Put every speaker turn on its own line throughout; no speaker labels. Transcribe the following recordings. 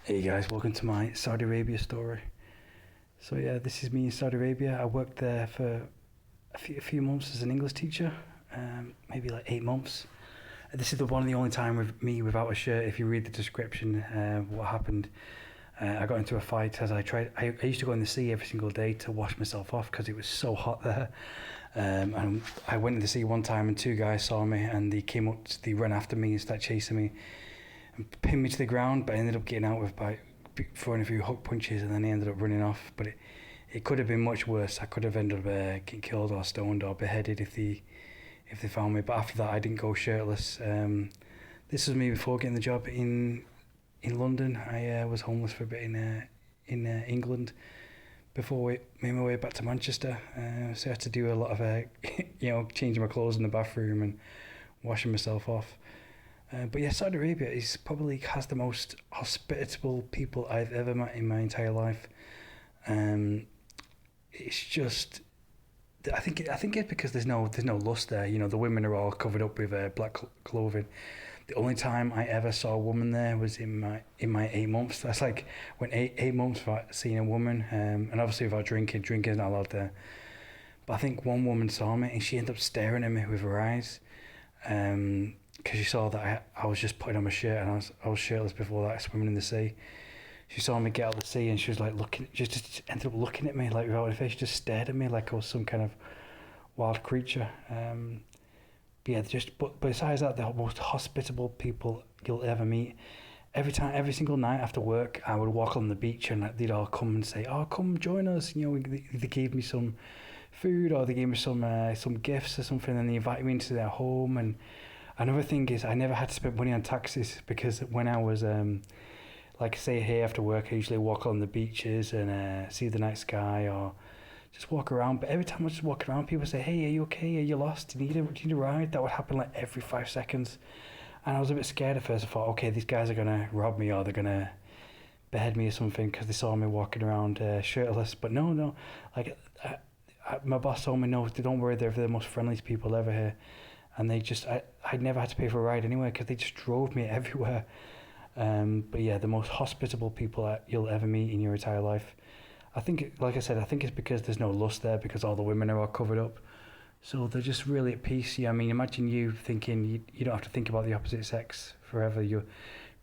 Hey guys, welcome to my Saudi Arabia story. So yeah, this is me in Saudi Arabia. I worked there for a few months as an English teacher, maybe like 8 months. This is the one of the only time with me without a shirt. If you read the description, what happened, I got into a fight as I used to go in the sea every single day to wash myself off because it was so hot there. And I went in the sea one time and two guys saw me and they ran after me and started chasing me and pinned me to the ground, but I ended up getting out with by throwing a few hook punches, and then he ended up running off. But it could have been much worse. I could have ended up getting killed or stoned or beheaded if they found me. But after that, I didn't go shirtless. This was me before getting the job in London. I was homeless for a bit in England before we made my way back to Manchester. So I had to do a lot of changing my clothes in the bathroom and washing myself off. But yeah, Saudi Arabia is probably has the most hospitable people I've ever met in my entire life. Um, it's just, I think it's because there's no lust there. You know, the women are all covered up with black clothing. The only time I ever saw a woman there was in my 8 months. That's like when eight months without seeing a woman, and obviously without drinking. Drinking is not allowed there. But I think one woman saw me and she ended up staring at me with her eyes. Because she saw that I was just putting on my shirt and I was shirtless before that, swimming in the sea. She saw me get out of the sea and she was like looking, just ended up looking at me like without a face. She just stared at me like I was some kind of wild creature. But yeah, but besides that, the most hospitable people you'll ever meet. Every single night after work, I would walk on the beach and they'd all come and say, "Oh, come join us." You know, they gave me some food or they gave me some gifts or something, and they invited me into their home. And another thing is, I never had to spend money on taxis because when I was like say here after work, I usually walk on the beaches and see the night sky or just walk around. But every time I just walk around, people say, "Hey, are you okay? Are you lost? Do you need a ride?" That would happen like every 5 seconds. And I was a bit scared at first. I thought, okay, these guys are going to rob me or they're going to behead me or something because they saw me walking around shirtless. But no, no. Like, my boss told me, no, don't worry, they're the most friendliest people ever here. And I never had to pay for a ride anyway because they just drove me everywhere. But yeah, the most hospitable people that you'll ever meet in your entire life. I think, like I said, I think it's because there's no lust there because all the women are all covered up. So they're just really at peace. Yeah, I mean, imagine you thinking you don't have to think about the opposite sex forever. You'll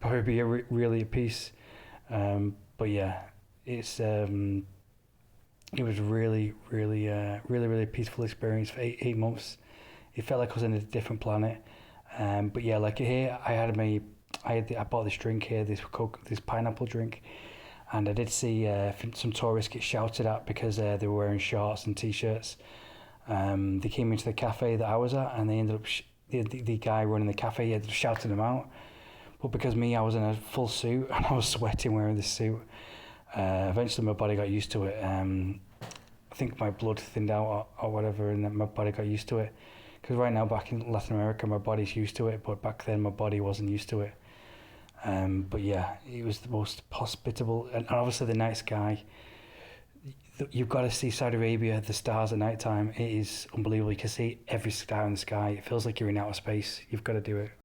probably be really at peace. But yeah, it was really peaceful experience for eight months. It felt like I was in a different planet. But yeah, like here, I bought this drink here, this pineapple drink, and I did see some tourists get shouted at because they were wearing shorts and t-shirts. They came into the cafe that I was at, and they ended up the guy running the cafe, he ended up shouting them out. But because me, I was in a full suit and I was sweating wearing this suit. Eventually, my body got used to it. I think my blood thinned out or whatever, and then my body got used to it. Because right now, back in Latin America, my body's used to it, but back then, my body wasn't used to it. But yeah, it was the most hospitable, and obviously the night sky. You've got to see Saudi Arabia, the stars at night time. It is unbelievable. You can see every star in the sky. It feels like you're in outer space. You've got to do it.